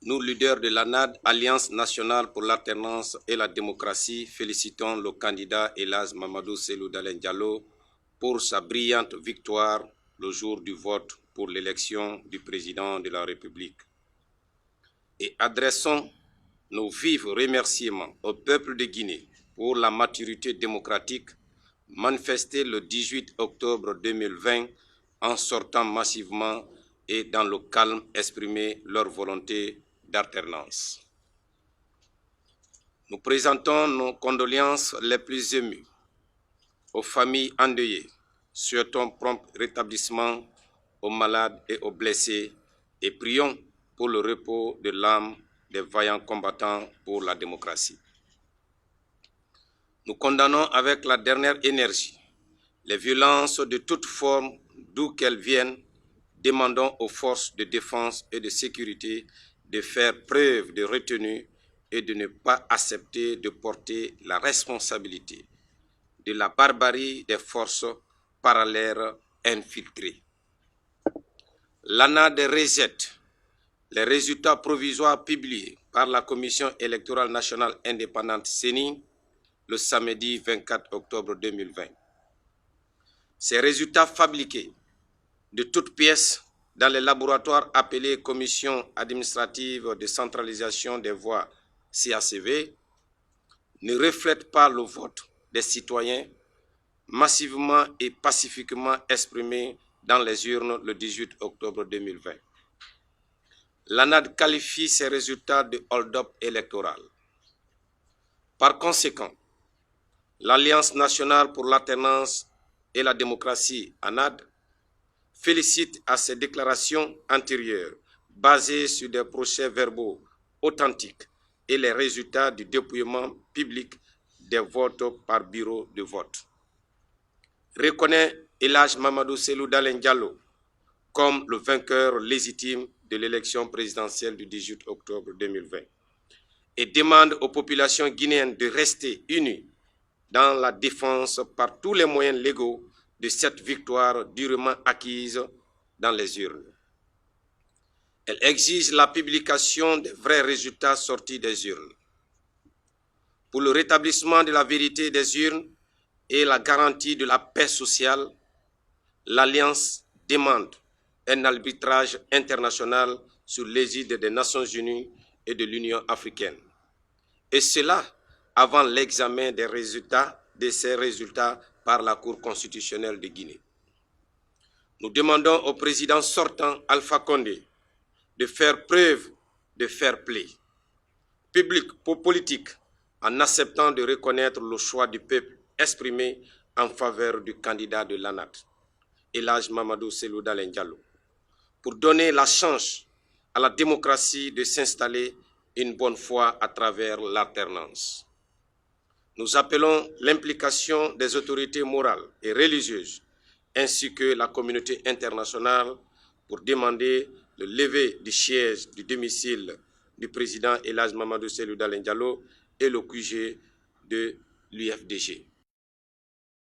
Nous, leaders de l'ANAD, Alliance nationale pour l'alternance et la démocratie, félicitons le candidat Elhadji Mamadou Cellou Dalein Diallo pour sa brillante victoire le jour du vote pour l'élection du président de la République. Et adressons nos vifs remerciements au peuple de Guinée pour la maturité démocratique manifestée le 18 octobre 2020 en sortant massivement et dans le calme exprimer leur volonté d'alternance. Nous présentons nos condoléances les plus émues aux familles endeuillées, souhaitons prompt rétablissement aux malades et aux blessés et prions pour le repos de l'âme des vaillants combattants pour la démocratie. Nous condamnons avec la dernière énergie les violences de toute forme, d'où qu'elles viennent, demandons aux forces de défense et de sécurité de faire preuve de retenue et de ne pas accepter de porter la responsabilité de la barbarie des forces parallèles infiltrées. L'ANAD rejette les résultats provisoires publiés par la Commission électorale nationale indépendante CENI le samedi 24 octobre 2020. Ces résultats fabriqués de toutes pièces dans les laboratoires appelés Commission administrative de centralisation des voix CACV ne reflètent pas le vote des citoyens massivement et pacifiquement exprimé dans les urnes le 18 octobre 2020. L'ANAD qualifie ces résultats de hold-up électoral. Par conséquent, l'Alliance nationale pour l'alternance et la démocratie, ANAD, félicite à ces déclarations antérieures basées sur des procès-verbaux authentiques et les résultats du dépouillement public des votes par bureau de vote. Reconnaît Elhadji Mamadou Cellou Dalein Diallo comme le vainqueur légitime de l'élection présidentielle du 18 octobre 2020 et demande aux populations guinéennes de rester unies dans la défense par tous les moyens légaux de cette victoire durement acquise dans les urnes. Elle exige la publication des vrais résultats sortis des urnes. Pour le rétablissement de la vérité des urnes et la garantie de la paix sociale, l'Alliance demande un arbitrage international sur l'égide des Nations Unies et de l'Union africaine. Et cela avant l'examen de ces résultats par la Cour constitutionnelle de Guinée. Nous demandons au président sortant Alpha Condé de faire preuve de fair play, public pour politique, en acceptant de reconnaître le choix du peuple exprimé en faveur du candidat de l'ANAD, Elhadji Mamadou Cellou Dalein Diallo, pour donner la chance à la démocratie de s'installer une bonne fois à travers l'alternance. Nous appelons l'implication des autorités morales et religieuses, ainsi que la communauté internationale, pour demander le lever du siège du domicile du président Elhadji Mamadou Cellou Dalein Diallo et le QG de l'UFDG.